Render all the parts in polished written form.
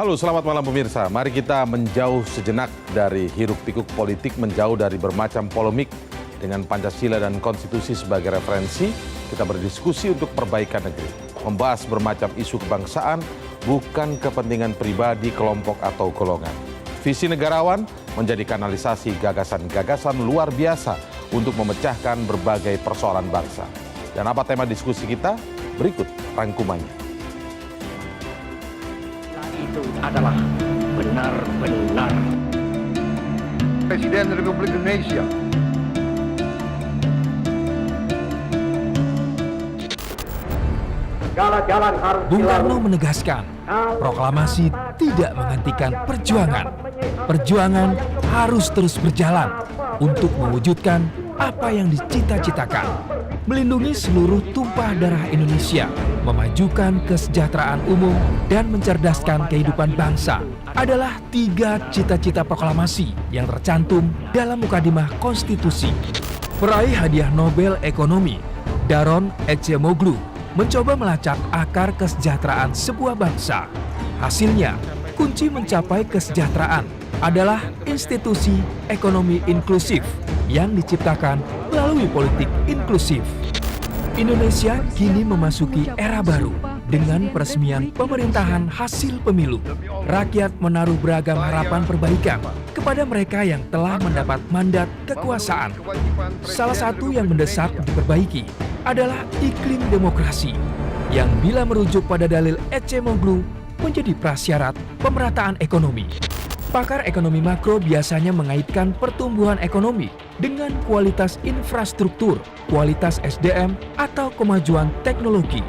Halo, selamat malam pemirsa. Mari kita menjauh sejenak dari hiruk-pikuk politik, menjauh dari bermacam polemik. Dengan Pancasila dan konstitusi sebagai referensi, kita berdiskusi untuk perbaikan negeri. Membahas bermacam isu kebangsaan, bukan kepentingan pribadi, kelompok, atau golongan. Visi negarawan menjadi kanalisasi gagasan-gagasan luar biasa untuk memecahkan berbagai persoalan bangsa. Dan apa tema diskusi kita? Berikut rangkumannya. Itu adalah benar-benar Presiden Republik Indonesia. jalan-jalan harus Bung Karno menegaskan, proklamasi tidak menghentikan perjuangan. Perjuangan harus terus berjalan untuk mewujudkan apa yang dicita-citakan. Melindungi seluruh tumpah darah Indonesia, memajukan kesejahteraan umum, dan mencerdaskan kehidupan bangsa adalah 3 cita-cita proklamasi yang tercantum dalam Mukadimah Konstitusi. Peraih hadiah Nobel Ekonomi, Daron Acemoglu, mencoba melacak akar kesejahteraan sebuah bangsa. Hasilnya, kunci mencapai kesejahteraan adalah institusi ekonomi inklusif yang diciptakan melalui politik inklusif. Indonesia kini memasuki era baru dengan peresmian pemerintahan hasil pemilu. Rakyat menaruh beragam harapan perbaikan kepada mereka yang telah mendapat mandat kekuasaan. Salah satu yang mendesak diperbaiki adalah iklim demokrasi yang bila merujuk pada dalil Acemoglu menjadi prasyarat pemerataan ekonomi. Pakar ekonomi makro biasanya mengaitkan pertumbuhan ekonomi dengan kualitas infrastruktur, kualitas SDM, atau kemajuan teknologi.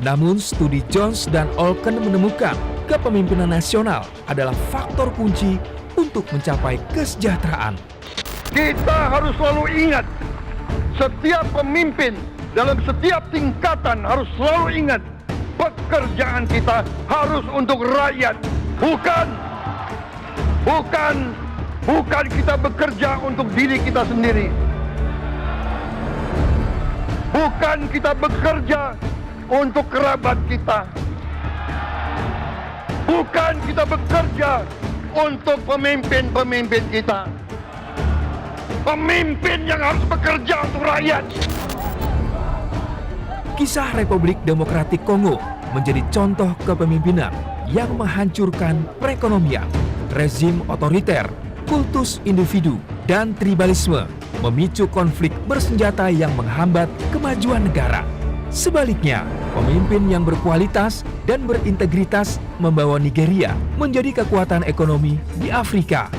Namun studi Jones dan Olken menemukan kepemimpinan nasional adalah faktor kunci untuk mencapai kesejahteraan. Kita harus selalu ingat, setiap pemimpin dalam setiap tingkatan harus selalu ingat, pekerjaan kita harus untuk rakyat, bukan kita bekerja untuk diri kita sendiri. Bukan kita bekerja untuk kerabat kita. Bukan kita bekerja untuk pemimpin-pemimpin kita. Pemimpin yang harus bekerja untuk rakyat. Kisah Republik Demokratik Kongo menjadi contoh kepemimpinan yang menghancurkan perekonomian. Rezim otoriter, kultus individu, dan tribalisme memicu konflik bersenjata yang menghambat kemajuan negara. Sebaliknya, pemimpin yang berkualitas dan berintegritas membawa Nigeria menjadi kekuatan ekonomi di Afrika.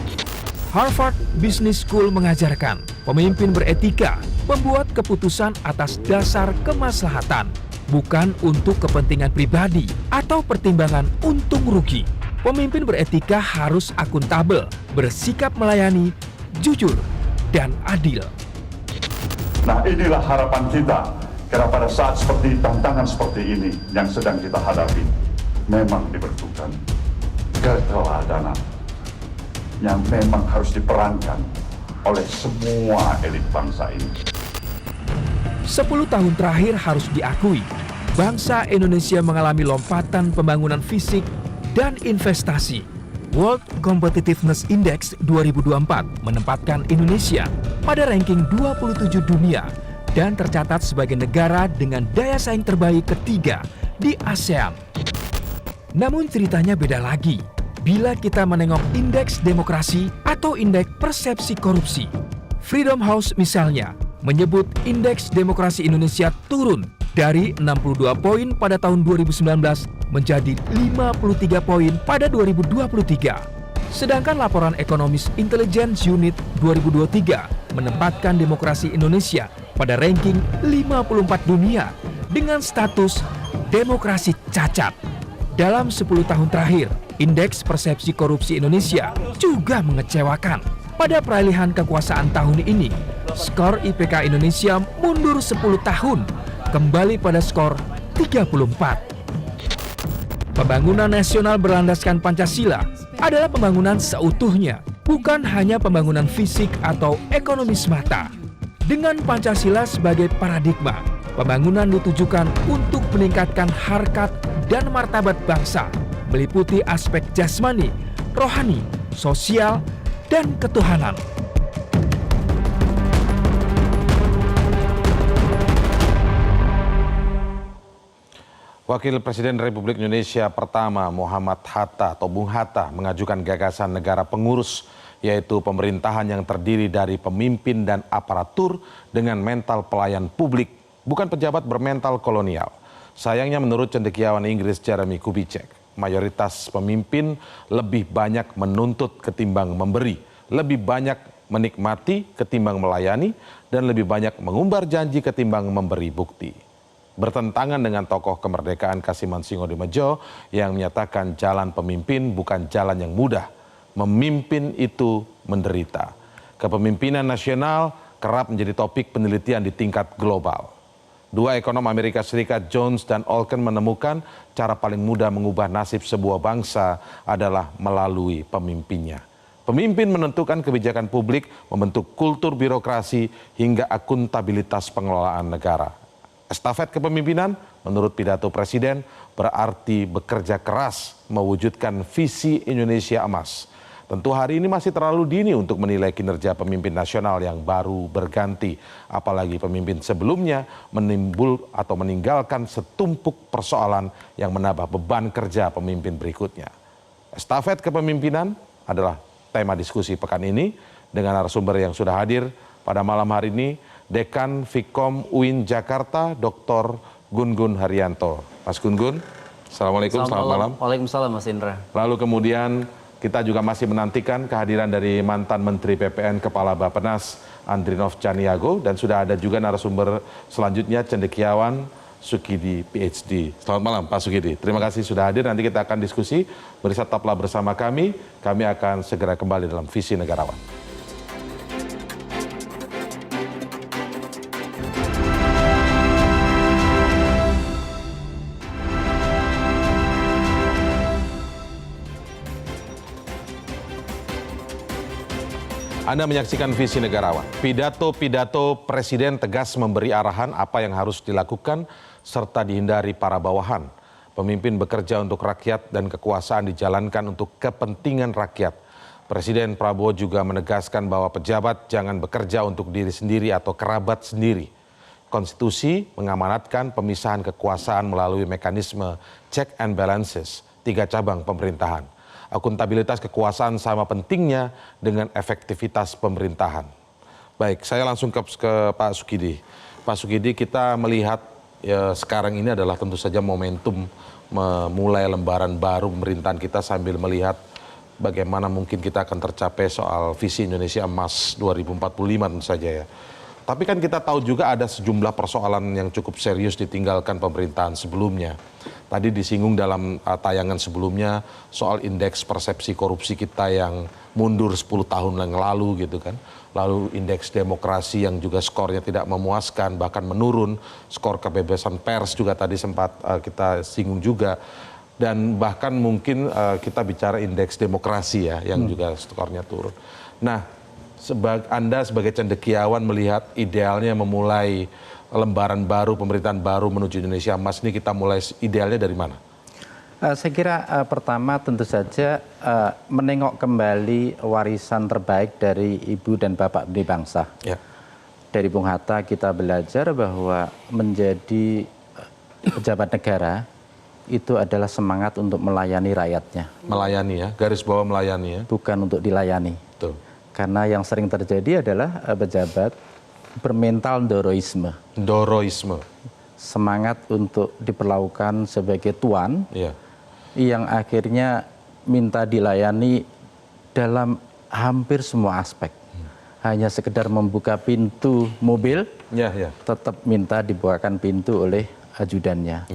Harvard Business School mengajarkan, pemimpin beretika membuat keputusan atas dasar kemaslahatan, bukan untuk kepentingan pribadi atau pertimbangan untung rugi. Pemimpin beretika harus akuntabel, bersikap melayani, jujur, dan adil. Nah, inilah harapan kita, karena pada saat seperti tantangan seperti ini yang sedang kita hadapi, memang diperlukan keteladanan yang memang harus diperankan oleh semua elit bangsa ini. 10 tahun terakhir harus diakui, bangsa Indonesia mengalami lompatan pembangunan fisik dan investasi. World Competitiveness Index 2024 menempatkan Indonesia pada ranking 27 dunia dan tercatat sebagai negara dengan daya saing terbaik ketiga di ASEAN. Namun ceritanya beda lagi bila kita menengok indeks demokrasi atau indeks persepsi korupsi. Freedom House misalnya menyebut indeks demokrasi Indonesia turun dari 62 poin pada tahun 2019 menjadi 53 poin pada 2023. Sedangkan laporan Economist Intelligence Unit 2023 menempatkan demokrasi Indonesia pada ranking 54 dunia dengan status demokrasi cacat. Dalam 10 tahun terakhir, indeks persepsi korupsi Indonesia juga mengecewakan. Pada peralihan kekuasaan tahun ini, skor IPK Indonesia mundur 10 tahun, kembali pada skor 34. Pembangunan nasional berlandaskan Pancasila adalah pembangunan seutuhnya, bukan hanya pembangunan fisik atau ekonomi semata. Dengan Pancasila sebagai paradigma, pembangunan ditujukan untuk meningkatkan harkat dan martabat bangsa, meliputi aspek jasmani, rohani, sosial, dan ketuhanan. Wakil Presiden Republik Indonesia pertama Muhammad Hatta atau Bung Hatta mengajukan gagasan negara pengurus, yaitu pemerintahan yang terdiri dari pemimpin dan aparatur dengan mental pelayan publik, bukan pejabat bermental kolonial. Sayangnya menurut cendekiawan Inggris Jeremy Kubicek, mayoritas pemimpin lebih banyak menuntut ketimbang memberi, lebih banyak menikmati ketimbang melayani, dan lebih banyak mengumbar janji ketimbang memberi bukti. Bertentangan dengan tokoh kemerdekaan Kasiman Singodimedjo yang menyatakan jalan pemimpin bukan jalan yang mudah. Memimpin itu menderita. Kepemimpinan nasional kerap menjadi topik penelitian di tingkat global. Dua ekonom Amerika Serikat, Jones dan Olken, menemukan cara paling mudah mengubah nasib sebuah bangsa adalah melalui pemimpinnya. Pemimpin menentukan kebijakan publik, membentuk kultur birokrasi hingga akuntabilitas pengelolaan negara. Estafet kepemimpinan, menurut pidato Presiden, berarti bekerja keras mewujudkan visi Indonesia Emas. Tentu hari ini masih terlalu dini untuk menilai kinerja pemimpin nasional yang baru berganti. Apalagi pemimpin sebelumnya meninggalkan setumpuk persoalan yang menambah beban kerja pemimpin berikutnya. Estafet kepemimpinan adalah tema diskusi pekan ini dengan narasumber yang sudah hadir pada malam hari ini. Dekan Fikom UIN Jakarta, Dr. Gun-Gun Haryanto. Mas Gun-Gun, Assalamualaikum, selamat malam. Waalaikumsalam, Mas Indra. Lalu kemudian kita juga masih menantikan kehadiran dari mantan Menteri PPN Kepala Bappenas Andrinov Caniago, dan sudah ada juga narasumber selanjutnya cendekiawan Sukidi PhD. Selamat malam Pak Sukidi, terima kasih sudah hadir. Nanti kita akan diskusi, tetaplah bersama kami akan segera kembali dalam Visi Negarawan. Anda menyaksikan Visi Negarawan. Pidato-pidato Presiden tegas memberi arahan apa yang harus dilakukan serta dihindari para bawahan. Pemimpin bekerja untuk rakyat dan kekuasaan dijalankan untuk kepentingan rakyat. Presiden Prabowo juga menegaskan bahwa pejabat jangan bekerja untuk diri sendiri atau kerabat sendiri. Konstitusi mengamanatkan pemisahan kekuasaan melalui mekanisme check and balances 3 cabang pemerintahan. Akuntabilitas kekuasaan sama pentingnya dengan efektivitas pemerintahan. Baik, saya langsung ke Pak Sukidi. Pak Sukidi, kita melihat ya, sekarang ini adalah tentu saja momentum memulai lembaran baru pemerintahan kita sambil melihat bagaimana mungkin kita akan tercapai soal visi Indonesia Emas 2045 tentu saja ya. Tapi kan kita tahu juga ada sejumlah persoalan yang cukup serius ditinggalkan pemerintahan sebelumnya. Tadi disinggung dalam tayangan sebelumnya soal indeks persepsi korupsi kita yang mundur 10 tahun yang lalu gitu kan. Lalu indeks demokrasi yang juga skornya tidak memuaskan, bahkan menurun. Skor kebebasan pers juga tadi sempat kita singgung juga. Dan bahkan mungkin kita bicara indeks demokrasi ya yang juga skornya turun. Nah, Anda sebagai cendekiawan melihat idealnya memulai lembaran baru, pemerintahan baru menuju Indonesia Emas ini, kita mulai idealnya dari mana? Saya kira pertama tentu saja menengok kembali warisan terbaik dari Ibu dan Bapak Bni Bangsa. Ya. Dari Bung Hatta kita belajar bahwa menjadi pejabat negara itu adalah semangat untuk melayani rakyatnya. Melayani ya, garis bawah melayani ya. Bukan untuk dilayani. Betul. Karena yang sering terjadi adalah pejabat bermental doroisme. Doroisme. Semangat untuk diperlakukan sebagai tuan, yang akhirnya minta dilayani dalam hampir semua aspek. Hanya sekedar membuka pintu mobil, tetap minta dibukakan pintu oleh ajudannya.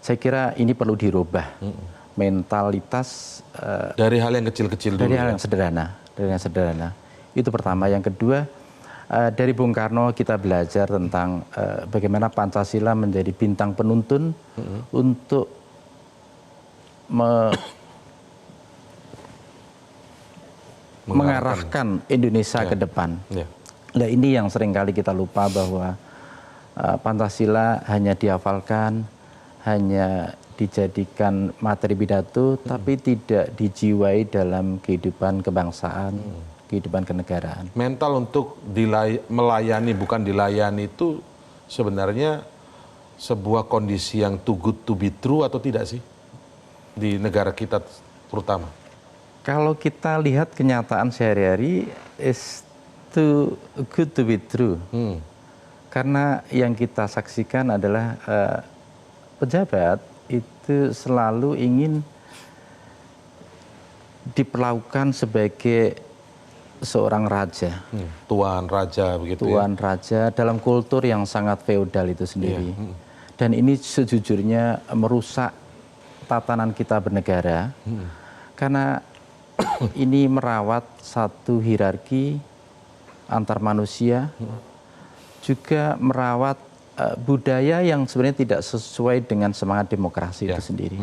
Saya kira ini perlu dirubah. Mentalitas dari hal yang kecil-kecil dulu. Dari hal yang sederhana. Itu pertama. Yang kedua, dari Bung Karno kita belajar tentang bagaimana Pancasila menjadi bintang penuntun untuk mengarahkan Indonesia ke depan. Nah, ini yang seringkali kita lupa bahwa Pancasila hanya dihafalkan, hanya dijadikan materi pidato, tapi tidak dijiwai dalam kehidupan kebangsaan, kehidupan kenegaraan. Mental untuk melayani, bukan dilayani itu sebenarnya sebuah kondisi yang too good to be true atau tidak sih? Di negara kita terutama. Kalau kita lihat kenyataan sehari-hari, is too good to be true. Karena yang kita saksikan adalah pejabat itu selalu ingin diperlakukan sebagai seorang raja. Tuan raja begitu Tuan raja dalam kultur yang sangat feodal itu sendiri. Dan ini sejujurnya merusak tatanan kita bernegara. Karena ini merawat satu hierarki antar manusia, juga merawat budaya yang sebenarnya tidak sesuai dengan semangat demokrasi itu sendiri.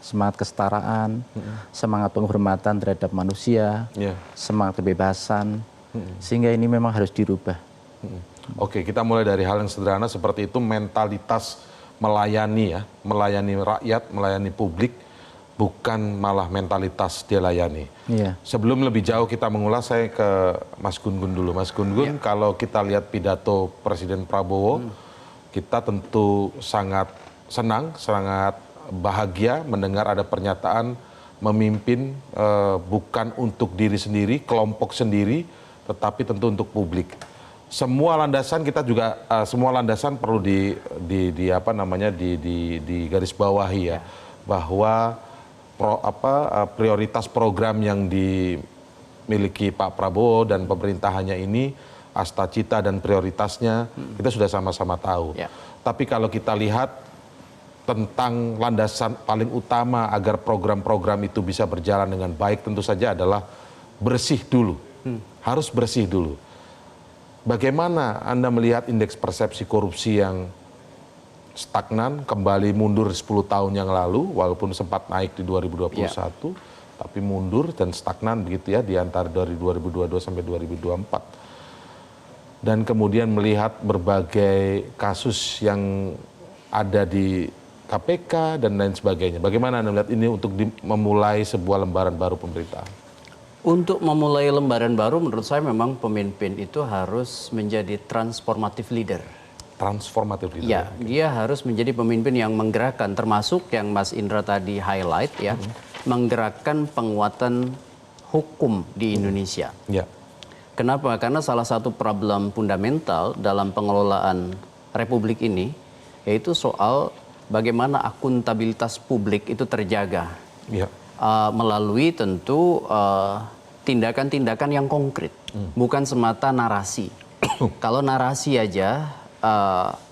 Semangat kesetaraan, semangat penghormatan terhadap manusia, semangat kebebasan, sehingga ini memang harus dirubah. Oke, kita mulai dari hal yang sederhana seperti itu, mentalitas melayani ya, melayani rakyat, melayani publik, bukan malah mentalitas dia layani. Sebelum lebih jauh kita mengulas, saya ke Mas Gun-Gun dulu. Mas Gun-Gun, kalau kita lihat pidato Presiden Prabowo, kita tentu sangat senang, sangat bahagia mendengar ada pernyataan memimpin bukan untuk diri sendiri, kelompok sendiri, tetapi tentu untuk publik. Semua landasan kita juga semua landasan perlu di garis bawahi ya, bahwa prioritas program yang dimiliki Pak Prabowo dan pemerintahannya ini, asta cita dan prioritasnya kita sudah sama-sama tahu. Tapi kalau kita lihat tentang landasan paling utama agar program-program itu bisa berjalan dengan baik, tentu saja adalah bersih dulu. Harus bersih dulu. Bagaimana Anda melihat indeks persepsi korupsi yang stagnan, kembali mundur 10 tahun yang lalu, walaupun sempat naik di 2021, tapi mundur dan stagnan begitu ya, di antara dari 2022 sampai 2024. Dan kemudian melihat berbagai kasus yang ada di KPK dan lain sebagainya. Bagaimana Anda melihat ini untuk memulai sebuah lembaran baru pemerintahan? Untuk memulai lembaran baru, menurut saya memang pemimpin itu harus menjadi transformative leader. Transformatif itu. Ya, dia harus menjadi pemimpin yang menggerakkan, termasuk yang Mas Indra tadi highlight ya, menggerakkan penguatan hukum di Indonesia. Kenapa? Karena salah satu problem fundamental dalam pengelolaan Republik ini yaitu soal bagaimana akuntabilitas publik itu terjaga melalui tentu tindakan-tindakan yang konkret, bukan semata narasi. Kalau narasi aja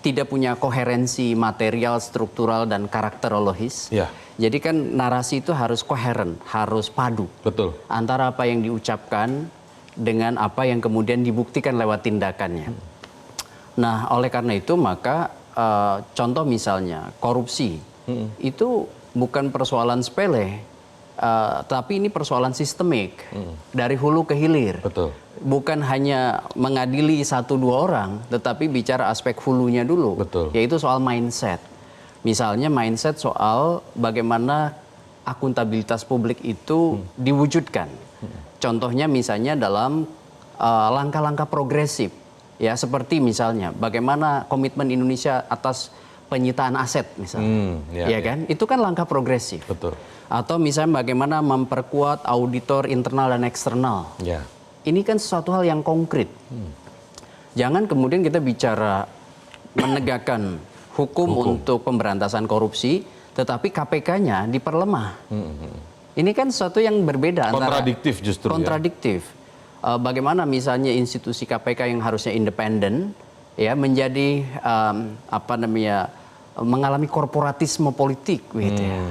tidak punya koherensi material, struktural, dan karakterologis. Jadi kan narasi itu harus koheren, harus padu. Antara apa yang diucapkan dengan apa yang kemudian dibuktikan lewat tindakannya. Nah, oleh karena itu maka contoh misalnya korupsi itu bukan persoalan sepele, tapi ini persoalan sistemik dari hulu ke hilir. Bukan hanya mengadili 1-2 orang, tetapi bicara aspek hulunya dulu, yaitu soal mindset. Misalnya mindset soal bagaimana akuntabilitas publik itu diwujudkan. Contohnya misalnya dalam langkah-langkah progresif, ya seperti misalnya bagaimana komitmen Indonesia atas penyitaan aset misalnya, ya kan? Itu kan langkah progresif. Atau misalnya bagaimana memperkuat auditor internal dan eksternal. Ini kan sesuatu hal yang konkret. Jangan kemudian kita bicara menegakkan hukum untuk pemberantasan korupsi, tetapi KPK-nya diperlemah. Ini kan sesuatu yang berbeda antara kontradiktif justru. Kontradiktif. Bagaimana misalnya institusi KPK yang harusnya independen, ya menjadi mengalami korporatisme politik, gitu ya.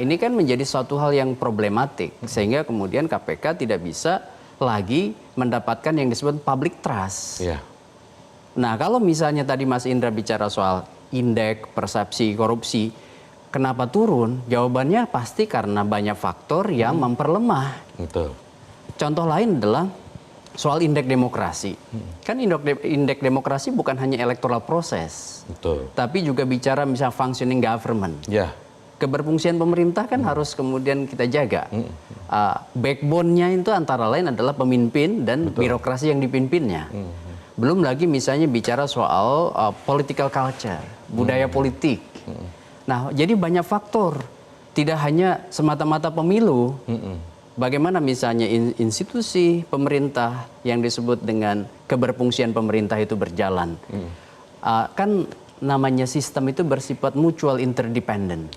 Ini kan menjadi suatu hal yang problematik, sehingga kemudian KPK tidak bisa lagi mendapatkan yang disebut public trust. Nah, kalau misalnya tadi Mas Indra bicara soal indeks persepsi korupsi, kenapa turun? Jawabannya pasti karena banyak faktor yang memperlemah. Contoh lain adalah soal indeks demokrasi. Kan indeks demokrasi bukan hanya electoral proses, tapi juga bicara misalnya functioning government. keberfungsian pemerintah kan harus kemudian kita jaga. Backbone-nya itu antara lain adalah pemimpin dan birokrasi yang dipimpinnya. Belum lagi misalnya bicara soal political culture, budaya politik. Nah, jadi banyak faktor. Tidak hanya semata-mata pemilu. Bagaimana misalnya institusi pemerintah yang disebut dengan keberfungsian pemerintah itu berjalan. Kan namanya sistem itu bersifat mutual interdependent.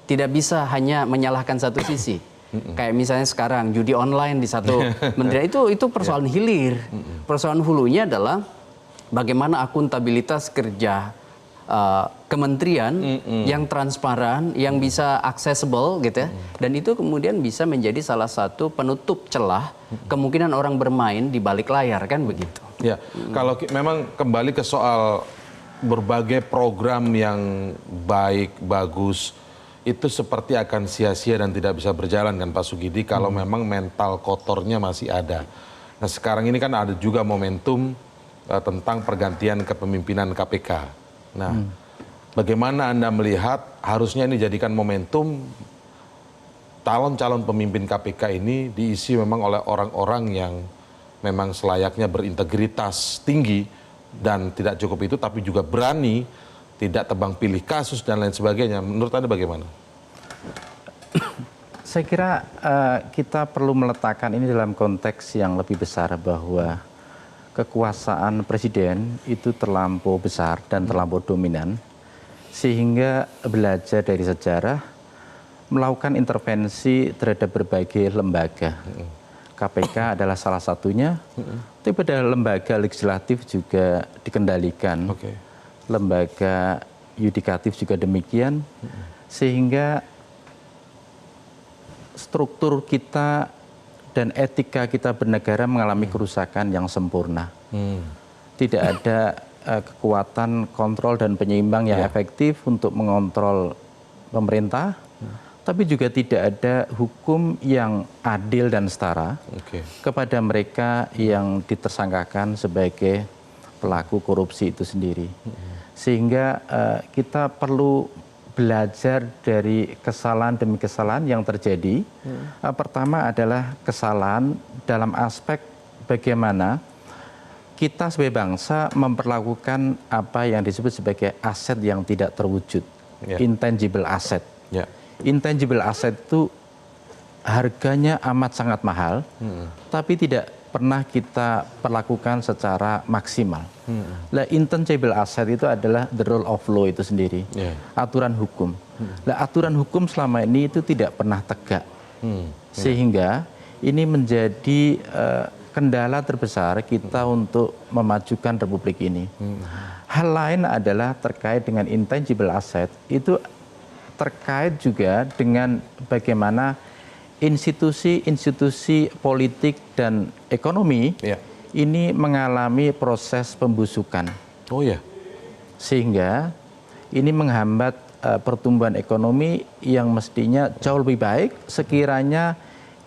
Tidak bisa hanya menyalahkan satu sisi. Kayak misalnya sekarang judi online di satu menteri itu persoalan hilir. Persoalan hulunya adalah bagaimana akuntabilitas kerja kementerian yang transparan, yang bisa accessible gitu ya. Dan itu kemudian bisa menjadi salah satu penutup celah kemungkinan orang bermain di balik layar kan begitu. Ya, kalau memang kembali ke soal berbagai program yang baik, bagus, itu seperti akan sia-sia dan tidak bisa berjalan kan Pak Sugidi kalau memang mental kotornya masih ada. Nah sekarang ini kan ada juga momentum tentang pergantian kepemimpinan KPK. Nah bagaimana Anda melihat harusnya ini jadikan momentum calon-calon pemimpin KPK ini diisi memang oleh orang-orang yang memang selayaknya berintegritas tinggi dan tidak cukup itu tapi juga berani, tidak tebang pilih kasus dan lain sebagainya. Menurut Anda bagaimana? Saya kira kita perlu meletakkan ini dalam konteks yang lebih besar bahwa kekuasaan presiden itu terlampau besar dan terlampau dominan sehingga belajar dari sejarah melakukan intervensi terhadap berbagai lembaga. KPK adalah salah satunya, tapi pada lembaga legislatif juga dikendalikan. Lembaga yudikatif juga demikian, sehingga struktur kita dan etika kita bernegara mengalami kerusakan yang sempurna. Tidak ada kekuatan kontrol dan penyeimbang yang efektif untuk mengontrol pemerintah, tapi juga tidak ada hukum yang adil dan setara kepada mereka yang ditersangkakan sebagai pelaku korupsi itu sendiri. Sehingga kita perlu belajar dari kesalahan demi kesalahan yang terjadi. Pertama adalah kesalahan dalam aspek bagaimana kita sebagai bangsa memperlakukan apa yang disebut sebagai aset yang tidak terwujud, intangible asset. Intangible asset itu harganya amat sangat mahal, tapi tidak pernah kita perlakukan secara maksimal. Nah, intangible asset itu adalah the rule of law itu sendiri, aturan hukum. Nah, aturan hukum selama ini itu tidak pernah tegak, sehingga ini menjadi kendala terbesar kita untuk memajukan republik ini. Hal lain adalah terkait dengan intangible asset, itu terkait juga dengan bagaimana institusi-institusi politik dan ekonomi ini mengalami proses pembusukan. Sehingga ini menghambat pertumbuhan ekonomi yang mestinya jauh lebih baik sekiranya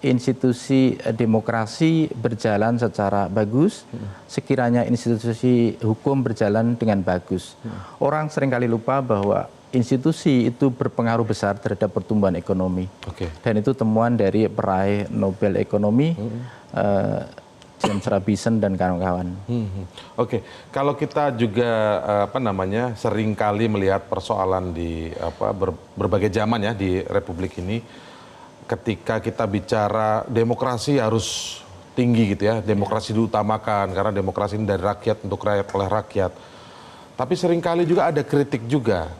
institusi demokrasi berjalan secara bagus, sekiranya institusi hukum berjalan dengan bagus. Orang seringkali lupa bahwa institusi itu berpengaruh besar terhadap pertumbuhan ekonomi. Dan itu temuan dari peraih Nobel Ekonomi, James Robinson dan kawan-kawan. Kalau kita juga seringkali melihat persoalan di berbagai zaman ya di Republik ini, ketika kita bicara demokrasi harus tinggi gitu ya, demokrasi diutamakan karena demokrasi ini dari rakyat untuk rakyat oleh rakyat. Tapi seringkali juga ada kritik juga.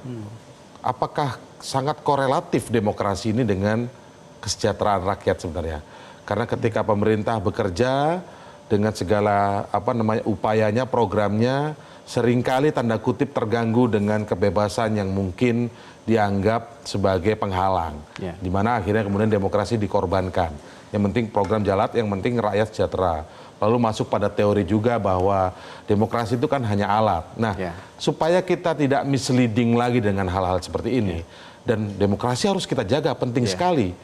Apakah sangat korelatif demokrasi ini dengan kesejahteraan rakyat sebenarnya? Karena ketika pemerintah bekerja dengan segala upayanya, programnya, seringkali tanda kutip terganggu dengan kebebasan yang mungkin dianggap sebagai penghalang. Di mana akhirnya kemudian demokrasi dikorbankan. Yang penting program jalan, yang penting rakyat sejahtera. Lalu masuk pada teori juga bahwa demokrasi itu kan hanya alat. Nah, supaya kita tidak misleading lagi dengan hal-hal seperti ini, dan demokrasi harus kita jaga, penting sekali.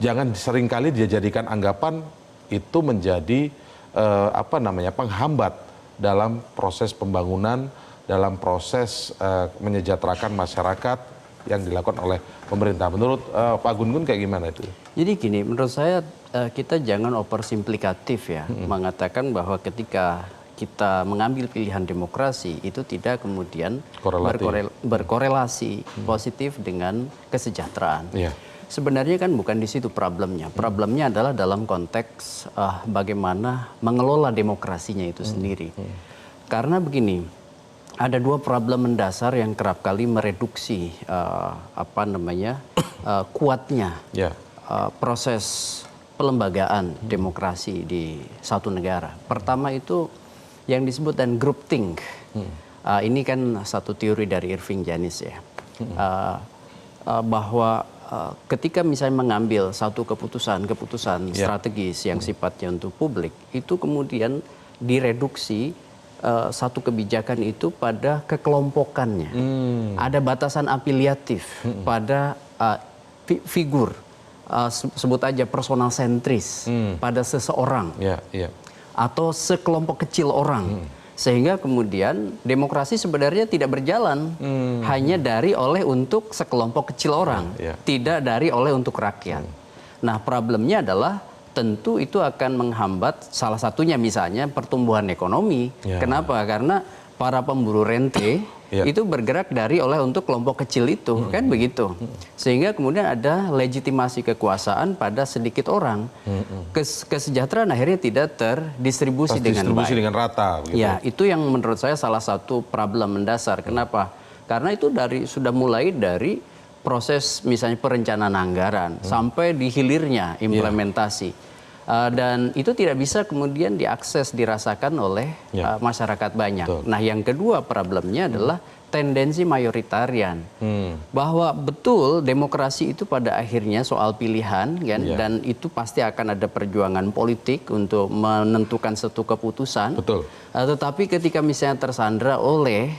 Jangan seringkali dijadikan anggapan itu menjadi penghambat dalam proses pembangunan, dalam proses menyejahterakan masyarakat yang dilakukan oleh pemerintah. Menurut Pak Gun-Gun kayak gimana itu? Jadi gini, menurut saya kita jangan oversimplikatif ya, mengatakan bahwa ketika kita mengambil pilihan demokrasi itu tidak kemudian berkorelasi positif dengan kesejahteraan. Iya. Sebenarnya kan bukan di situ problemnya. Problemnya adalah dalam konteks bagaimana mengelola demokrasinya itu sendiri. Karena begini, ada dua problem mendasar yang kerap kali mereduksi kuatnya proses pelembagaan demokrasi di satu negara. Pertama itu yang disebut dan groupthink. Ini kan satu teori dari Irving Janis ya, bahwa ketika misalnya mengambil satu keputusan strategis yang sifatnya untuk publik, itu kemudian direduksi satu kebijakan itu pada kekelompokannya. Ada batasan afiliatif pada figur, sebut aja personal sentris pada seseorang. Atau sekelompok kecil orang, sehingga kemudian demokrasi sebenarnya tidak berjalan hanya dari oleh untuk sekelompok kecil orang, tidak dari oleh untuk rakyat. Nah, problemnya adalah tentu itu akan menghambat salah satunya misalnya pertumbuhan ekonomi. Kenapa? Karena para pemburu rente itu bergerak dari oleh untuk kelompok kecil itu, kan begitu. Sehingga kemudian ada legitimasi kekuasaan pada sedikit orang. Kesejahteraan akhirnya tidak terdistribusi dengan baik. Dengan rata. Begitu. Ya, itu yang menurut saya salah satu problem mendasar. Kenapa? Karena itu sudah mulai dari proses misalnya perencanaan anggaran sampai di hilirnya implementasi. Dan itu tidak bisa kemudian diakses, dirasakan oleh masyarakat banyak. Betul. Nah, yang kedua problemnya adalah tendensi mayoritarian. Bahwa betul demokrasi itu pada akhirnya soal pilihan, kan? Dan itu pasti akan ada perjuangan politik untuk menentukan satu keputusan. Betul. Tetapi ketika misalnya tersandra oleh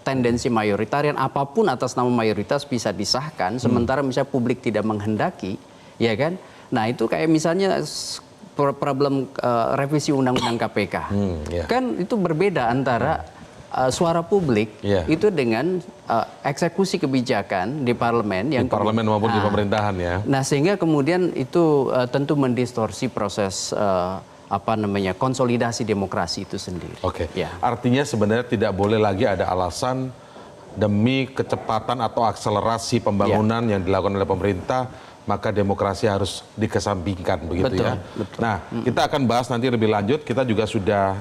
tendensi mayoritarian, apapun atas nama mayoritas bisa disahkan, sementara misalnya publik tidak menghendaki, ya kan? Nah, itu kayak misalnya problem revisi Undang-Undang KPK. Kan itu berbeda antara suara publik itu dengan eksekusi kebijakan di parlemen. Di parlemen maupun di pemerintahan ya. Nah, sehingga kemudian itu tentu mendistorsi proses konsolidasi demokrasi itu sendiri. Oke. Artinya sebenarnya tidak boleh lagi ada alasan demi kecepatan atau akselerasi pembangunan yang dilakukan oleh pemerintah, maka demokrasi harus dikesampingkan, begitu. Betul, ya. Betul. Nah, kita akan bahas nanti lebih lanjut. Kita juga sudah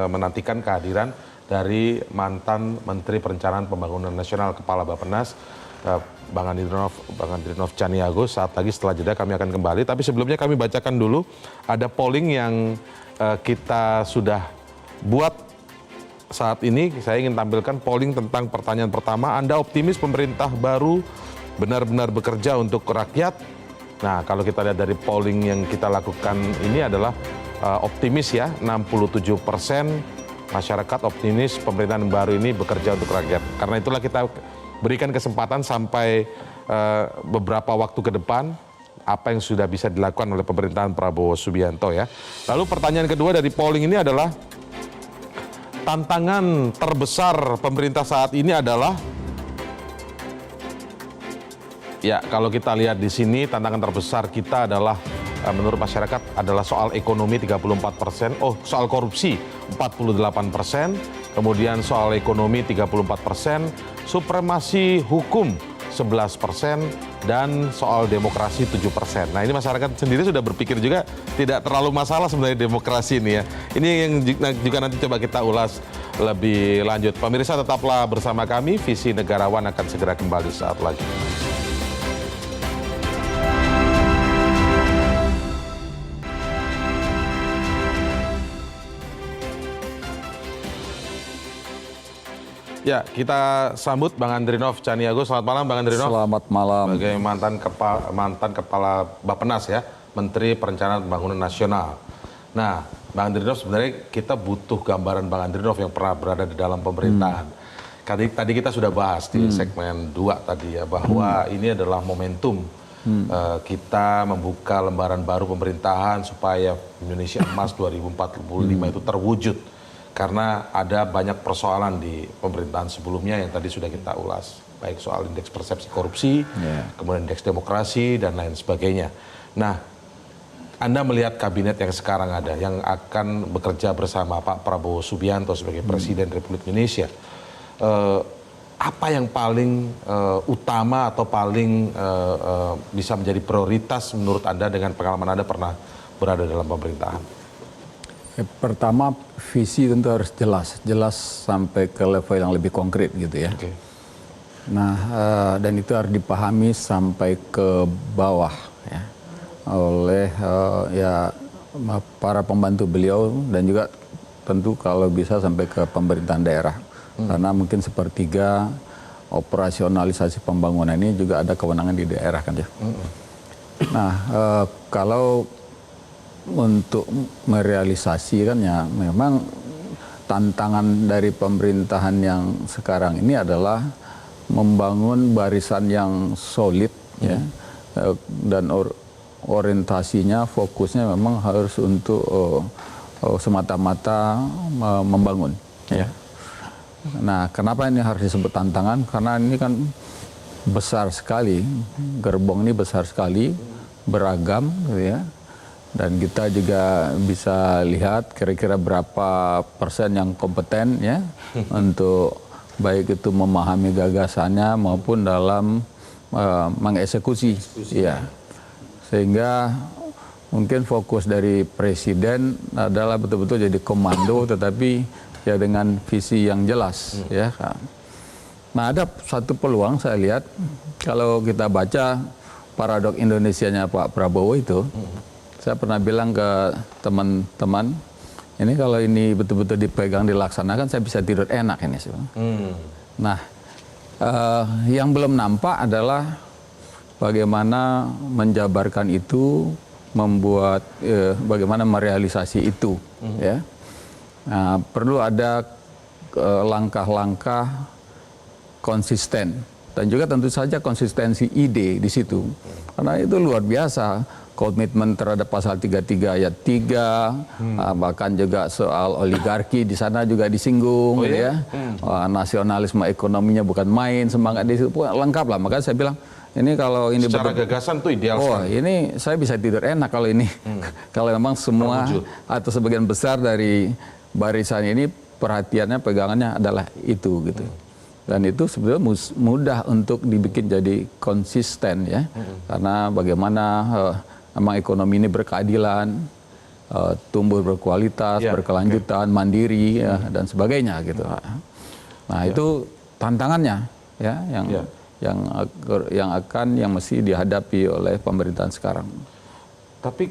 menantikan kehadiran dari mantan Menteri Perencanaan Pembangunan Nasional Kepala Bappenas, Bang Andrinov Caniago. Saat lagi setelah jeda kami akan kembali. Tapi sebelumnya kami bacakan dulu ada polling yang kita sudah buat saat ini. Saya ingin tampilkan polling tentang pertanyaan pertama. Anda optimis pemerintah baru benar-benar bekerja untuk rakyat? Nah, kalau kita lihat dari polling yang kita lakukan ini adalah optimis ya, 67% masyarakat optimis pemerintahan baru ini bekerja untuk rakyat. Karena itulah kita berikan kesempatan sampai beberapa waktu ke depan apa yang sudah bisa dilakukan oleh pemerintahan Prabowo Subianto ya. Lalu pertanyaan kedua dari polling ini adalah tantangan terbesar pemerintah saat ini adalah, ya, kalau kita lihat di sini tantangan terbesar kita adalah menurut masyarakat adalah soal ekonomi 34%, soal korupsi 48%, kemudian soal ekonomi 34%, supremasi hukum 11%, dan soal demokrasi 7%. Nah, ini masyarakat sendiri sudah berpikir juga tidak terlalu masalah sebenarnya demokrasi ini ya. Ini yang juga nanti coba kita ulas lebih lanjut. Pemirsa, tetaplah bersama kami, Visi Negarawan akan segera kembali saat lagi. Ya, kita sambut Bang Andrinov Caniago. Selamat malam, Bang Andrinov. Selamat malam. Sebagai mantan kepala Bappenas ya, Menteri Perencanaan Pembangunan Nasional. Nah, Bang Andrinov, sebenarnya kita butuh gambaran Bang Andrinov yang pernah berada di dalam pemerintahan. Tadi kita sudah bahas di segmen 2 tadi ya, bahwa ini adalah momentum kita membuka lembaran baru pemerintahan supaya Indonesia Emas 2045 itu terwujud. Karena ada banyak persoalan di pemerintahan sebelumnya yang tadi sudah kita ulas. baik soal indeks persepsi korupsi, kemudian indeks demokrasi dan lain sebagainya. Nah, Anda melihat kabinet yang sekarang ada, yang akan bekerja bersama Pak Prabowo Subianto sebagai Presiden Republik Indonesia, apa yang paling utama atau paling bisa menjadi prioritas menurut Anda dengan pengalaman Anda pernah berada dalam pemerintahan? Pertama, visi tentu harus jelas sampai ke level yang lebih konkret gitu ya. Nah, dan itu harus dipahami sampai ke bawah ya, oleh ya para pembantu beliau dan juga tentu kalau bisa sampai ke pemerintahan daerah. Karena mungkin sepertiga operasionalisasi pembangunan ini juga ada kewenangan di daerah kan ya. Nah, kalau untuk merealisasikannya memang tantangan dari pemerintahan yang sekarang ini adalah membangun barisan yang solid ya, dan orientasinya fokusnya memang harus untuk semata-mata membangun ya. Nah, kenapa ini harus disebut tantangan? Karena ini kan besar sekali, gerbong ini besar sekali, beragam gitu ya. Dan kita juga bisa lihat kira-kira berapa persen yang kompeten ya untuk baik itu memahami gagasannya maupun dalam mengeksekusi. Ya. Sehingga mungkin fokus dari presiden adalah betul-betul jadi komando tetapi ya dengan visi yang jelas ya. Nah, ada satu peluang saya lihat kalau kita baca paradok Indonesianya Pak Prabowo itu. Saya pernah bilang ke teman-teman, ini kalau ini betul-betul dipegang, dilaksanakan, saya bisa tidur enak ini. Nah, yang belum nampak adalah bagaimana menjabarkan itu, membuat, bagaimana merealisasi itu. Ya. Nah, perlu ada langkah-langkah konsisten dan juga tentu saja konsistensi ide di situ, karena itu luar biasa. Komitmen terhadap pasal 33 ayat 3, bahkan juga soal oligarki di sana juga disinggung, gitu ya. Nasionalisme ekonominya bukan main, semangat di situ lengkap lah. Makanya saya bilang ini kalau ini secara gagasan tuh ideal. Ini saya bisa tidur enak kalau ini, kalau memang semua atau sebagian besar dari barisan ini perhatiannya, pegangannya adalah itu gitu. Dan itu sebetulnya mudah untuk dibikin jadi konsisten ya, karena bagaimana memang ekonomi ini berkeadilan, tumbuh berkualitas, berkelanjutan, mandiri ya, dan sebagainya gitu. Nah itu tantangannya ya, yang mesti dihadapi oleh pemerintahan sekarang. Tapi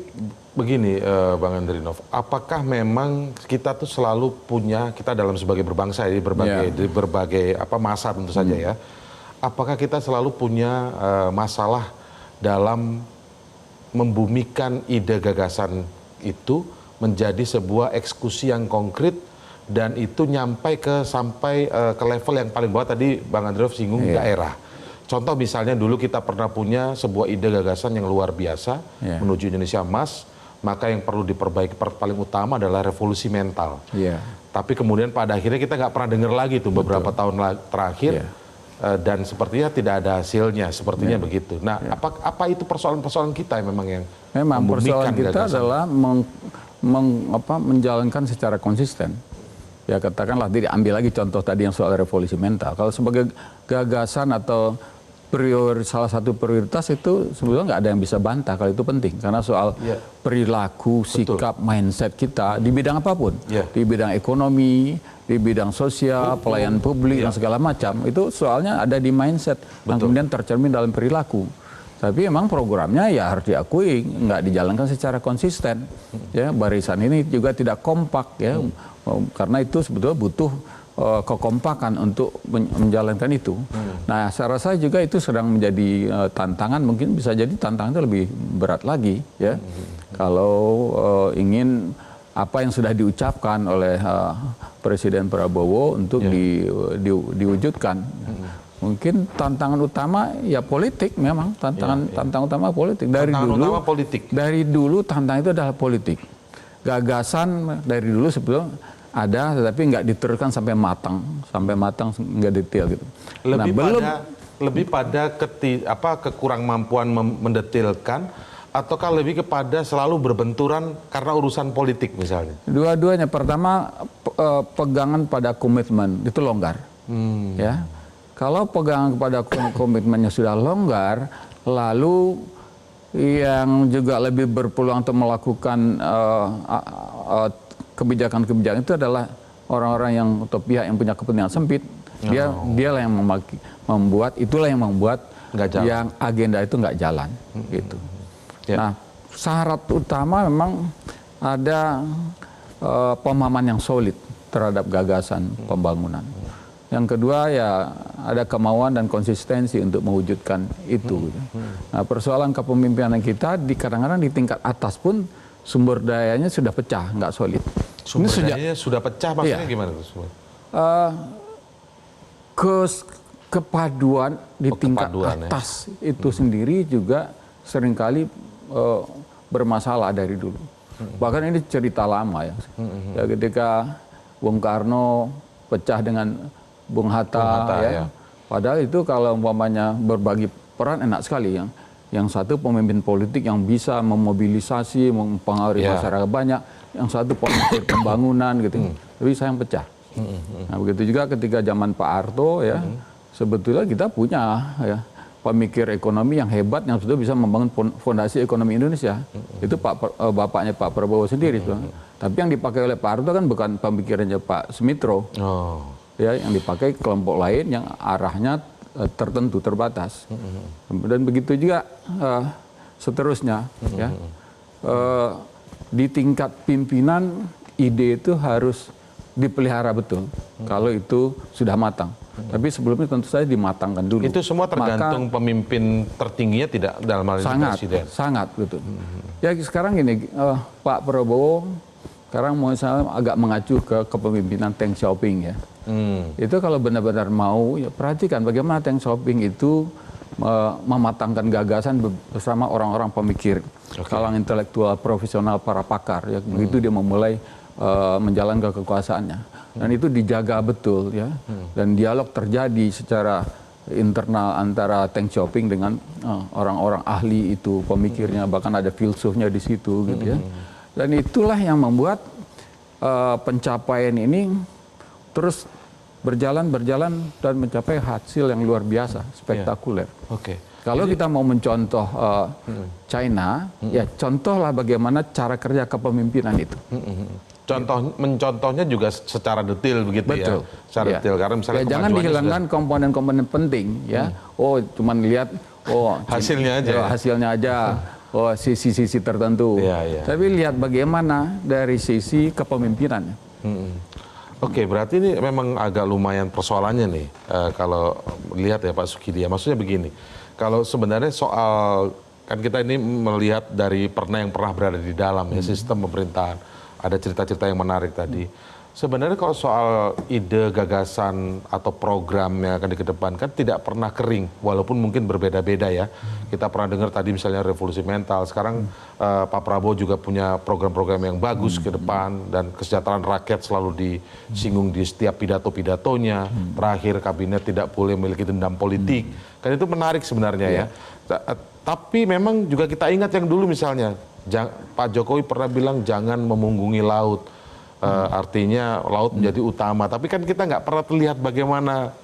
begini Bang Andrinov, apakah memang kita tuh selalu punya, kita dalam sebagai berbangsa di berbagai masa tentu saja ya, apakah kita selalu punya masalah dalam membumikan ide gagasan itu menjadi sebuah eksekusi yang konkret dan itu sampai ke level yang paling bawah, tadi Bang Andrinov singgung daerah. Contoh misalnya dulu kita pernah punya sebuah ide gagasan yang luar biasa menuju Indonesia Emas, maka yang perlu diperbaiki paling utama adalah revolusi mental. Tapi kemudian pada akhirnya kita nggak pernah dengar lagi tuh beberapa tahun terakhir. Dan sepertinya tidak ada hasilnya, sepertinya begitu. Nah, apa itu persoalan-persoalan kita yang memang persoalan kita adalah menjalankan secara konsisten. Ya katakanlah, diambil lagi contoh tadi yang soal revolusi mental. Kalau sebagai gagasan atau salah satu prioritas itu sebetulnya nggak ada yang bisa bantah kalau itu penting, karena soal perilaku, sikap, mindset kita di bidang apapun, di bidang ekonomi, di bidang sosial, pelayanan publik dan segala macam, itu soalnya ada di mindset yang kemudian tercermin dalam perilaku. Tapi memang programnya ya harus diakui nggak dijalankan secara konsisten. Ya, barisan ini juga tidak kompak ya, karena itu sebetulnya butuh kekompakan untuk menjalankan itu. Nah, saya rasa juga itu sedang menjadi tantangan, mungkin bisa jadi tantangan itu lebih berat lagi ya. Kalau ingin apa yang sudah diucapkan oleh Presiden Prabowo untuk diwujudkan. Mungkin tantangan utama ya politik, memang tantangan utama politik. Dari dulu tantangan itu adalah politik. Gagasan dari dulu sebetulnya ada, tetapi nggak diteruskan sampai matang nggak detail gitu. Lebih lebih pada kekurang mampuan mendetilkan, ataukah lebih kepada selalu berbenturan karena urusan politik misalnya? Dua-duanya. Pertama, pegangan pada komitmen itu longgar. Ya, kalau pegangan kepada komitmennya sudah longgar, lalu yang juga lebih berpeluang untuk melakukan kebijakan-kebijakan itu adalah orang-orang yang atau pihak yang punya kepentingan sempit. Dialah yang membuat, itulah yang membuat yang agenda itu nggak jalan, gitu. Nah, syarat utama memang ada pemahaman yang solid terhadap gagasan pembangunan. Yang kedua ya ada kemauan dan konsistensi untuk mewujudkan itu. Nah, persoalan kepemimpinan kita kadang-kadang di tingkat atas pun sumber dayanya sudah pecah, nggak solid. Sumber dayanya sudah pecah maksudnya gimana? Kepaduan di tingkat atas itu sendiri juga seringkali bermasalah dari dulu. Bahkan ini cerita lama ya. Ketika Bung Karno pecah dengan Bung Hatta ya. Padahal itu kalau umpamanya berbagi peran enak sekali. Yang satu pemimpin politik yang bisa memobilisasi, mempengaruhi masyarakat banyak. Yang satu pemikir pembangunan gitu. Tapi sayang pecah. Nah, begitu juga ketika zaman Pak Harto ya. Sebetulnya kita punya ya pemikir ekonomi yang hebat yang sudah bisa membangun fondasi ekonomi Indonesia. Itu bapaknya Pak Prabowo sendiri. Tapi yang dipakai oleh Pak Harto kan bukan pemikirannya Pak Sumitro. Ya, yang dipakai kelompok lain yang arahnya tertentu, terbatas. Dan begitu juga seterusnya. Ya. Di tingkat pimpinan ide itu harus dipelihara betul kalau itu sudah matang. Tapi sebelumnya tentu saja dimatangkan dulu. Itu semua tergantung pemimpin tertingginya tidak dalam hal ini presiden. Sangat betul. Ya sekarang gini, Pak Prabowo sekarang misalnya agak mengacu ke kepemimpinan Deng Xiaoping ya. Itu kalau benar-benar mau ya perhatikan bagaimana Deng Xiaoping itu mematangkan gagasan bersama orang-orang pemikir, kalangan intelektual, profesional, para pakar. Ya begitu dia memulai menjalankan kekuasaannya. Dan itu dijaga betul ya. Dan dialog terjadi secara internal antara Deng Xiaoping dengan orang-orang ahli itu, pemikirnya, bahkan ada filsufnya di situ gitu ya. Dan itulah yang membuat pencapaian ini terus berjalan dan mencapai hasil yang luar biasa, spektakuler. Kalau kita mau mencontoh China, ya contohlah bagaimana cara kerja kepemimpinan itu. Mencontohnya juga secara detail begitu. Betul. Ya. Secara detail karena misalnya jangan dihilangkan komponen-komponen penting ya. Cuman lihat hasilnya aja. Sisi-sisi tertentu. Tapi lihat bagaimana dari sisi kepemimpinannya. Berarti ini memang agak lumayan persoalannya nih kalau lihat ya Pak Sukidia. Maksudnya begini, kalau sebenarnya soal kan kita ini melihat dari yang pernah berada di dalam ya sistem pemerintahan. Ada cerita-cerita yang menarik tadi. Sebenarnya kalau soal ide, gagasan, atau program yang akan dikedepankan tidak pernah kering, walaupun mungkin berbeda-beda ya. Kita pernah dengar tadi misalnya revolusi mental, sekarang Pak Prabowo juga punya program-program yang bagus ke depan, dan kesejahteraan rakyat selalu disinggung di setiap pidato-pidatonya. Terakhir kabinet tidak boleh memiliki dendam politik. Kan itu menarik sebenarnya ya. Tapi memang juga kita ingat yang dulu misalnya, Pak Jokowi pernah bilang jangan memunggungi laut. Artinya laut menjadi utama. Tapi kan kita nggak pernah terlihat bagaimana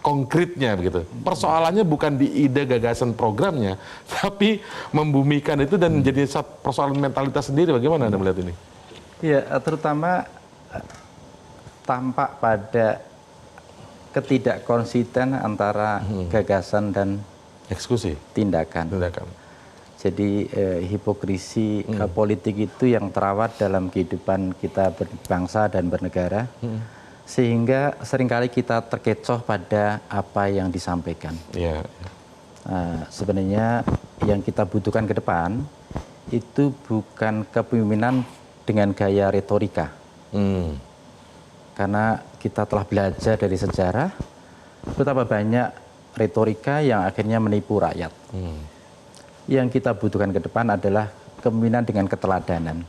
konkretnya begitu. Persoalannya bukan di ide, gagasan, programnya, tapi membumikan itu dan menjadi persoalan mentalitas sendiri. Bagaimana Anda melihat ini? Ya, terutama tampak pada ketidakkonsisten antara gagasan dan eksekusi, tindakan. Jadi hipokrisi politik itu yang terawat dalam kehidupan kita berbangsa dan bernegara, sehingga seringkali kita terkecoh pada apa yang disampaikan. Sebenarnya yang kita butuhkan ke depan itu bukan kepemimpinan dengan gaya retorika, karena kita telah belajar dari sejarah betapa banyak retorika yang akhirnya menipu rakyat. Yang kita butuhkan ke depan adalah kepemimpinan dengan keteladanan.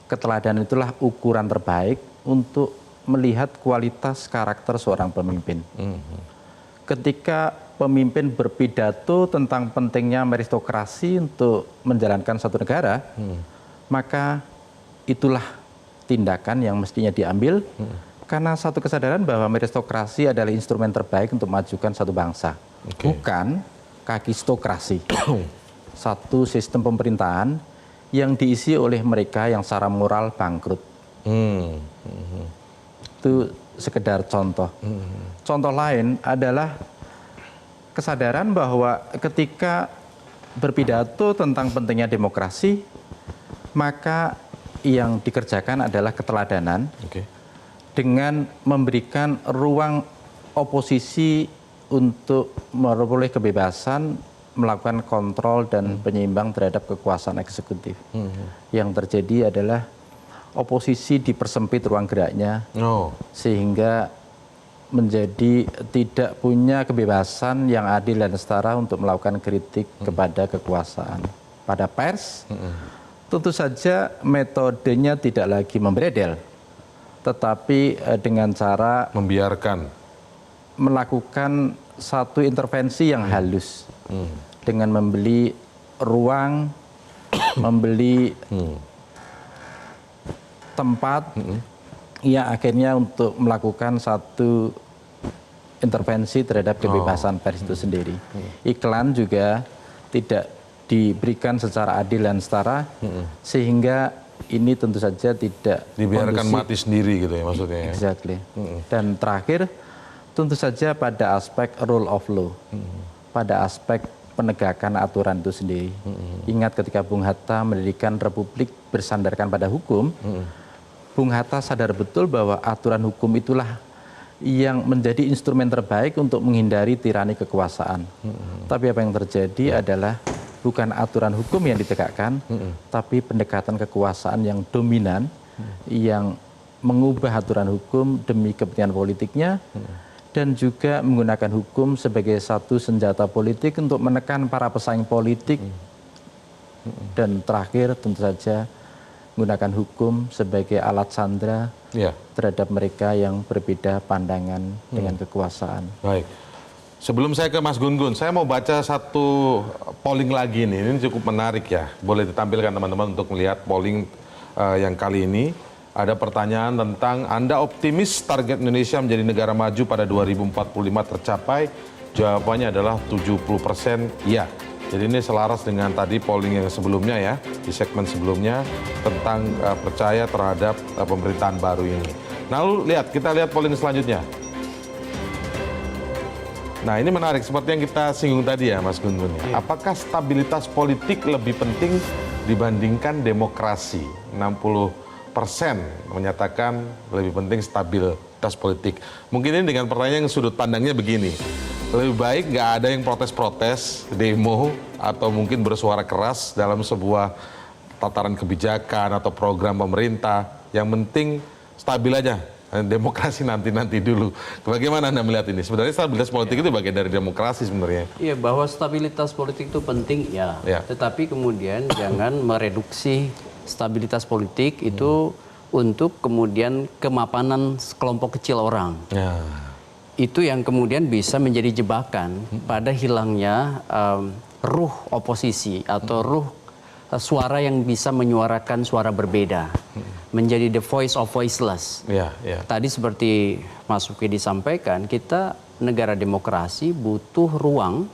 Keteladanan itulah ukuran terbaik untuk melihat kualitas karakter seorang pemimpin. ketika pemimpin berpidato tentang pentingnya meritokrasi untuk menjalankan satu negara, maka itulah tindakan yang mestinya diambil karena satu kesadaran bahwa meritokrasi adalah instrumen terbaik untuk memajukan satu bangsa, bukan kakistokrasi. Satu sistem pemerintahan yang diisi oleh mereka yang secara moral bangkrut. Itu sekedar contoh. Contoh lain adalah kesadaran bahwa ketika berpidato tentang pentingnya demokrasi, maka yang dikerjakan adalah keteladanan dengan memberikan ruang oposisi untuk memperoleh kebebasan melakukan kontrol dan penyeimbang terhadap kekuasaan eksekutif. Yang terjadi adalah oposisi dipersempit ruang geraknya, sehingga menjadi tidak punya kebebasan yang adil dan setara untuk melakukan kritik kepada kekuasaan. Pada pers, tentu saja metodenya tidak lagi memberedel, tetapi dengan cara Membiarkan. melakukan satu intervensi yang halus dengan membeli ruang, membeli tempat yang akhirnya untuk melakukan satu intervensi terhadap kebebasan pers itu sendiri. Iklan juga tidak diberikan secara adil dan setara, sehingga ini tentu saja tidak Dibiarkan kondusif. mati sendiri gitu ya maksudnya ya. Exactly. Dan terakhir, tentu saja pada aspek rule of law, pada aspek penegakan aturan itu sendiri. Ingat ketika Bung Hatta mendirikan Republik bersandarkan pada hukum, Bung Hatta sadar betul bahwa aturan hukum itulah yang menjadi instrumen terbaik untuk menghindari tirani kekuasaan. Tapi apa yang terjadi adalah bukan aturan hukum yang ditegakkan, tapi pendekatan kekuasaan yang dominan, yang mengubah aturan hukum demi kepentingan politiknya, dan juga menggunakan hukum sebagai satu senjata politik untuk menekan para pesaing politik, dan terakhir tentu saja menggunakan hukum sebagai alat sandera terhadap mereka yang berbeda pandangan dengan kekuasaan. Baik. Sebelum saya ke Mas Gun-Gun, saya mau baca satu polling lagi nih. Ini cukup menarik ya. Boleh ditampilkan teman-teman untuk melihat polling yang kali ini. Ada pertanyaan tentang Anda optimis target Indonesia menjadi negara maju pada 2045 tercapai? Jawabannya adalah 70% ya. Jadi ini selaras dengan tadi polling yang sebelumnya ya, di segmen sebelumnya tentang percaya terhadap pemerintahan baru ini. Nah, lalu kita lihat polling selanjutnya. Nah, ini menarik seperti yang kita singgung tadi ya Mas Gun-Gun. Apakah stabilitas politik lebih penting dibandingkan demokrasi? 60% menyatakan lebih penting stabilitas politik. Mungkin ini dengan pertanyaan yang sudut pandangnya begini. Lebih baik nggak ada yang protes-protes, demo, atau mungkin bersuara keras dalam sebuah tataran kebijakan atau program pemerintah. Yang penting stabil aja, demokrasi nanti dulu. Bagaimana Anda melihat ini? Sebenarnya stabilitas politik itu bagian dari demokrasi sebenarnya. Iya, bahwa stabilitas politik itu penting ya. Tetapi kemudian jangan mereduksi stabilitas politik itu untuk kemudian kemapanan kelompok kecil orang. Itu yang kemudian bisa menjadi jebakan pada hilangnya ruh oposisi atau ruh suara yang bisa menyuarakan suara berbeda, menjadi the voice of voiceless. Tadi seperti Mas Uki disampaikan, kita negara demokrasi butuh ruang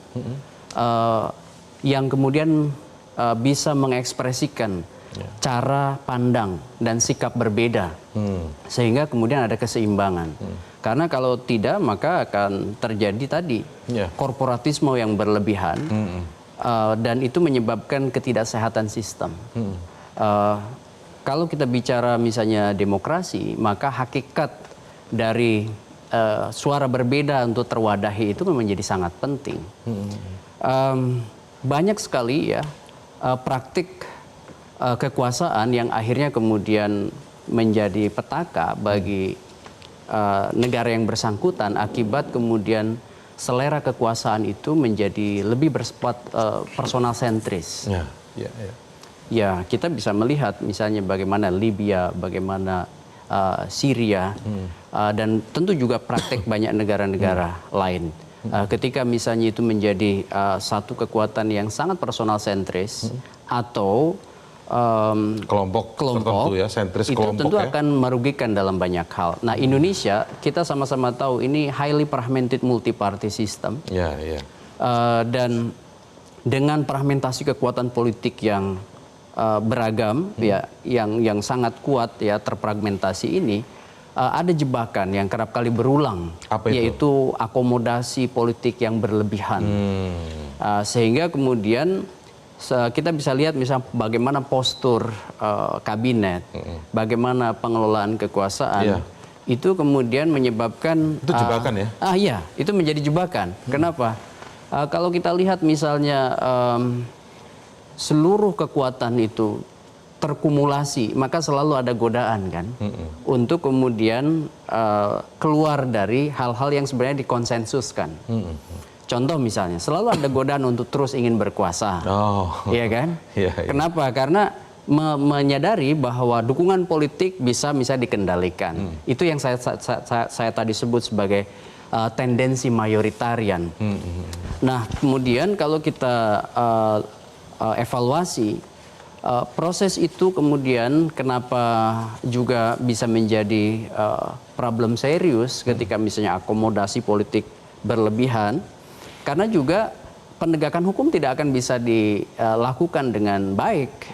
yang kemudian bisa mengekspresikan cara pandang dan sikap berbeda, sehingga kemudian ada keseimbangan. Karena kalau tidak, maka akan terjadi tadi korporatisme yang berlebihan, dan itu menyebabkan ketidaksehatan sistem. Kalau kita bicara misalnya demokrasi, maka hakikat dari suara berbeda untuk terwadahi itu menjadi sangat penting. Banyak sekali ya praktik kekuasaan yang akhirnya kemudian menjadi petaka bagi negara yang bersangkutan akibat kemudian selera kekuasaan itu menjadi lebih bersifat personal sentris. Ya, kita bisa melihat misalnya bagaimana Libya, bagaimana Syria, dan tentu juga praktek banyak negara-negara lain. Ketika misalnya itu menjadi satu kekuatan yang sangat personal sentris atau kelompok tertentu ya, sentris itu kelompok tentu ya. akan merugikan dalam banyak hal. Nah, Indonesia kita sama-sama tahu ini highly fragmented multi-party system. Ya, ya. Dan dengan fragmentasi kekuatan politik yang beragam ya, yang sangat kuat ya, terfragmentasi ini, ada jebakan yang kerap kali berulang. Apa itu? Yaitu akomodasi politik yang berlebihan. Sehingga kemudian kita bisa lihat misalnya bagaimana postur kabinet, bagaimana pengelolaan kekuasaan, itu kemudian menyebabkan itu jebakan ya? Iya, itu menjadi jebakan. Kenapa? Kalau kita lihat misalnya seluruh kekuatan itu terkumulasi, maka selalu ada godaan kan untuk kemudian keluar dari hal-hal yang sebenarnya dikonsensuskan. Contoh misalnya, selalu ada godaan untuk terus ingin berkuasa, iya kan? Kenapa? Karena menyadari bahwa dukungan politik bisa dikendalikan. Itu yang saya tadi sebut sebagai tendensi mayoritarian. Nah, kemudian kalau kita evaluasi proses itu, kemudian kenapa juga bisa menjadi problem serius ketika misalnya akomodasi politik berlebihan. Karena juga penegakan hukum tidak akan bisa dilakukan dengan baik.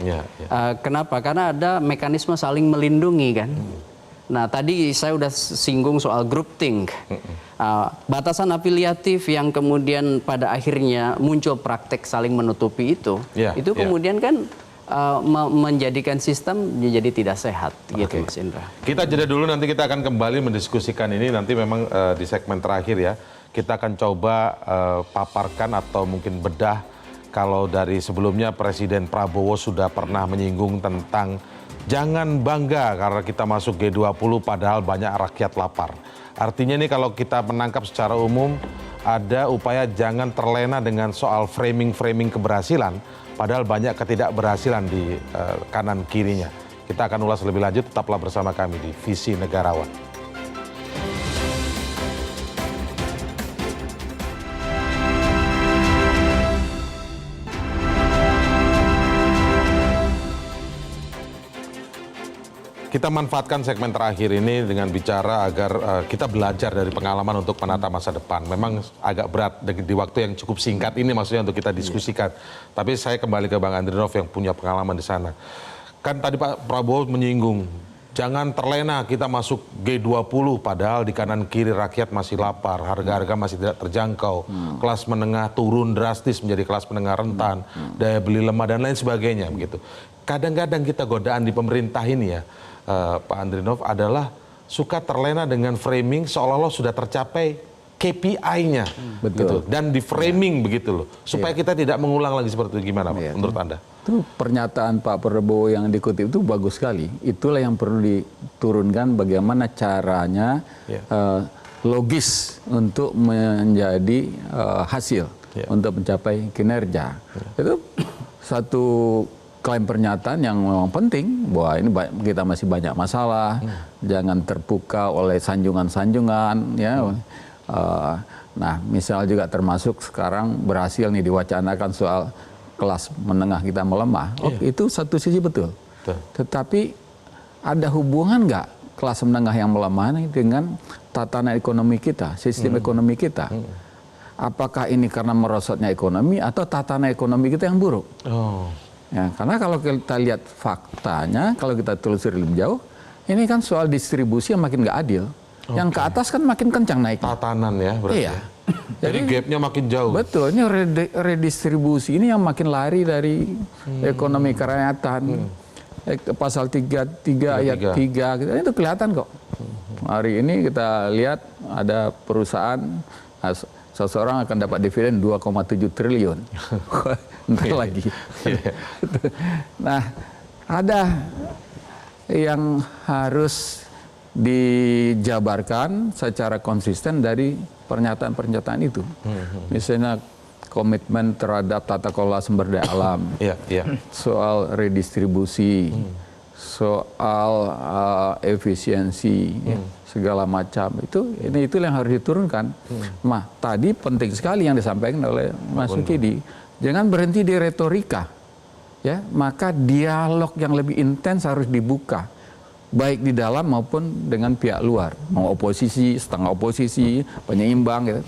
Kenapa? Karena ada mekanisme saling melindungi kan. Nah, tadi saya sudah singgung soal groupthink. Batasan afiliatif yang kemudian pada akhirnya muncul praktek saling menutupi itu kemudian kan menjadikan sistem menjadi tidak sehat gitu, Mas Indra. Kita jeda dulu, nanti kita akan kembali mendiskusikan ini nanti memang di segmen terakhir ya. Kita akan coba paparkan atau mungkin bedah kalau dari sebelumnya Presiden Prabowo sudah pernah menyinggung tentang jangan bangga karena kita masuk G20 padahal banyak rakyat lapar. Artinya ini kalau kita menangkap secara umum ada upaya jangan terlena dengan soal framing-framing keberhasilan padahal banyak ketidakberhasilan di kanan kirinya. Kita akan ulas lebih lanjut, tetaplah bersama kami di Visi Negarawan. Kita manfaatkan segmen terakhir ini dengan bicara agar kita belajar dari pengalaman untuk menata masa depan. Memang agak berat di waktu yang cukup singkat ini maksudnya untuk kita diskusikan. Tapi saya kembali ke Bang Andrinov yang punya pengalaman di sana. Kan tadi Pak Prabowo menyinggung, jangan terlena kita masuk G20 padahal di kanan kiri rakyat masih lapar, harga-harga masih tidak terjangkau, kelas menengah turun drastis menjadi kelas menengah rentan, daya beli lemah dan lain sebagainya begitu. Kadang-kadang kita godaan di pemerintah ini ya, Pak Andrinov, adalah suka terlena dengan framing seolah-olah sudah tercapai KPI-nya. Gitu. Dan di framing begitu loh. Supaya kita tidak mengulang lagi seperti itu. Gimana Pak, menurut Anda? Itu pernyataan Pak Prabowo yang dikutip itu bagus sekali. Itulah yang perlu diturunkan bagaimana caranya logis untuk menjadi hasil untuk mencapai kinerja. Itu satu klaim pernyataan yang memang penting bahwa ini kita masih banyak masalah, jangan terpukau oleh sanjungan-sanjungan ya. Nah, misal juga termasuk sekarang berhasil nih diwacanakan soal kelas menengah kita melemah. Itu satu sisi betul. Tetapi ada hubungan nggak kelas menengah yang melemah dengan tatanan ekonomi kita, sistem ekonomi kita? Apakah ini karena merosotnya ekonomi atau tatanan ekonomi kita yang buruk? Ya, karena kalau kita lihat faktanya, kalau kita telusuri lebih jauh, ini kan soal distribusi yang makin nggak adil. Yang ke atas kan makin kencang naik. Tatanan ya berarti. Iya. Jadi gapnya makin jauh. Betul, ini redistribusi ini yang makin lari dari ekonomi kerakyatan. Pasal 33 ayat 3, itu kelihatan kok. Hari ini kita lihat ada perusahaan, seseorang akan dapat dividen 2,7 triliun. Ntar lagi. Nah, ada yang harus dijabarkan secara konsisten dari pernyataan-pernyataan itu. Misalnya komitmen terhadap tata kelola sumber daya alam, soal redistribusi, soal efisiensi, segala macam itu yang harus diturunkan. Nah, tadi penting sekali yang disampaikan oleh Mas Sukidi, jangan berhenti di retorika, ya, maka dialog yang lebih intens harus dibuka, baik di dalam maupun dengan pihak luar, mau oposisi, setengah oposisi, penyeimbang, gitu.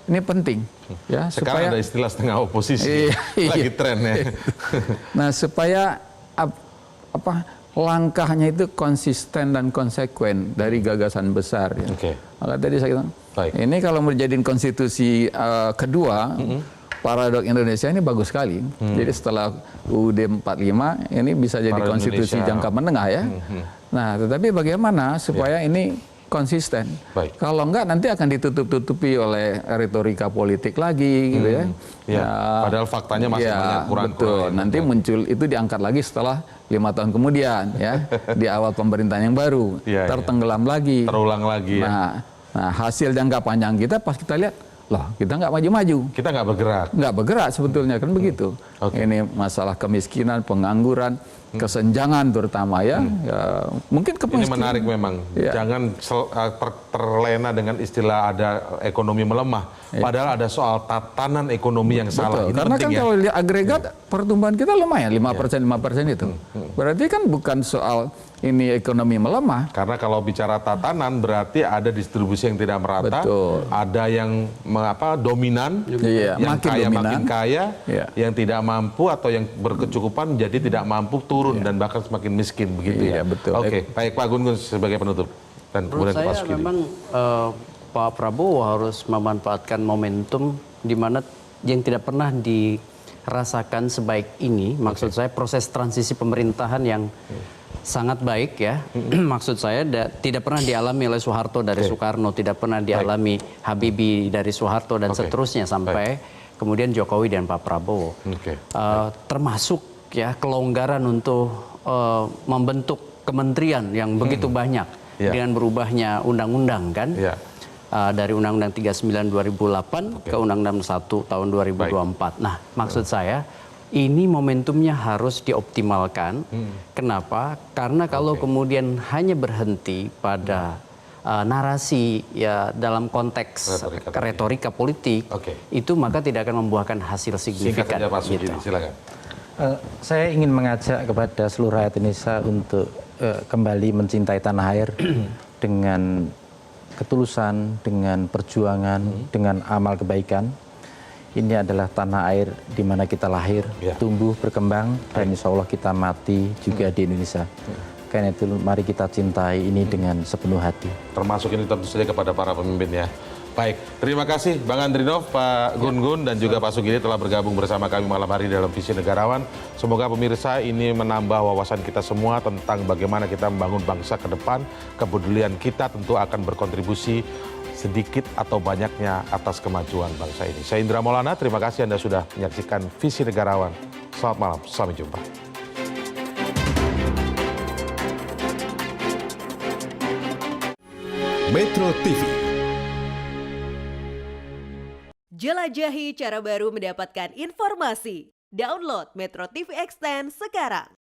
Ini penting, ya. Sekarang supaya ada istilah setengah oposisi, lagi trennya. Nah, supaya langkahnya itu konsisten dan konsekuen dari gagasan besar. Ya. Maka tadi saya katakan, ini kalau menjadiin konstitusi kedua, paradok Indonesia ini bagus sekali. Jadi setelah UUD 45 ini bisa jadi konstitusi jangka menengah, ya. Nah, tetapi bagaimana supaya ini konsisten? Kalau enggak nanti akan ditutup-tutupi oleh retorika politik lagi, gitu ya. Padahal faktanya masih banyak kurang-kurang. Betul. Nanti muncul itu diangkat lagi setelah 5 tahun kemudian, ya, di awal pemerintahan yang baru, tertenggelam lagi, terulang lagi. Nah, hasil jangka panjang kita pas kita lihat, loh, kita nggak maju-maju, kita nggak bergerak sebetulnya, kan begitu. Ini masalah kemiskinan, pengangguran, kesenjangan terutama, ya, mungkin ini menarik memang. Jangan terlena dengan istilah ada ekonomi melemah. Padahal ada soal tatanan ekonomi yang salah. Ini karena penting, kan kalau lihat agregat pertumbuhan kita lumayan 5% itu. Berarti kan bukan soal ini ekonomi melemah. Karena kalau bicara tatanan berarti ada distribusi yang tidak merata. Betul. Ada yang dominan, yang makin kaya dominan, makin kaya, yang tidak mampu atau yang berkecukupan jadi tidak mampu turun dan bahkan semakin miskin, begitu ya. Betul. Oke, baik Pak Gun Gun sebagai penutup dan kemudian Pak Sukidi. Memang Pak Prabowo harus memanfaatkan momentum di mana yang tidak pernah dirasakan sebaik ini. Maksud saya proses transisi pemerintahan yang sangat baik, ya. Maksud saya tidak pernah dialami oleh Soeharto dari Soekarno, tidak pernah dialami Habibie dari Soeharto dan seterusnya sampai kemudian Jokowi dan Pak Prabowo. Termasuk, ya, kelonggaran untuk membentuk kementerian yang begitu banyak dengan berubahnya undang-undang, kan. Dari Undang-Undang 39 2008 ke Undang-Undang 1 tahun 2024. Nah, maksud saya ini momentumnya harus dioptimalkan. Kenapa? Karena kalau kemudian hanya berhenti pada narasi, ya, dalam konteks retorika politik, itu maka tidak akan membuahkan hasil signifikan. Singkat saja Pak Sukidi, silakan. Saya ingin mengajak kepada seluruh rakyat Indonesia untuk kembali mencintai tanah air dengan ketulusan, dengan perjuangan, dengan amal kebaikan. Ini adalah tanah air di mana kita lahir, tumbuh, berkembang, dan insya Allah kita mati juga di Indonesia. Karena itu mari kita cintai ini dengan sepenuh hati. Termasuk ini tentu saja kepada para pemimpin, ya. Baik, terima kasih Bang Andrinov, Pak Gun Gun, dan juga Pak Sukidi telah bergabung bersama kami malam hari dalam Visi Negarawan. Semoga pemirsa ini menambah wawasan kita semua tentang bagaimana kita membangun bangsa ke depan. Kepedulian kita tentu akan berkontribusi sedikit atau banyaknya atas kemajuan bangsa ini. Saya Indra Maulana, terima kasih Anda sudah menyaksikan Visi Negarawan. Selamat malam, sampai jumpa. Metro TV. Jelajahi cara baru mendapatkan informasi. Download Metro TV Extend sekarang.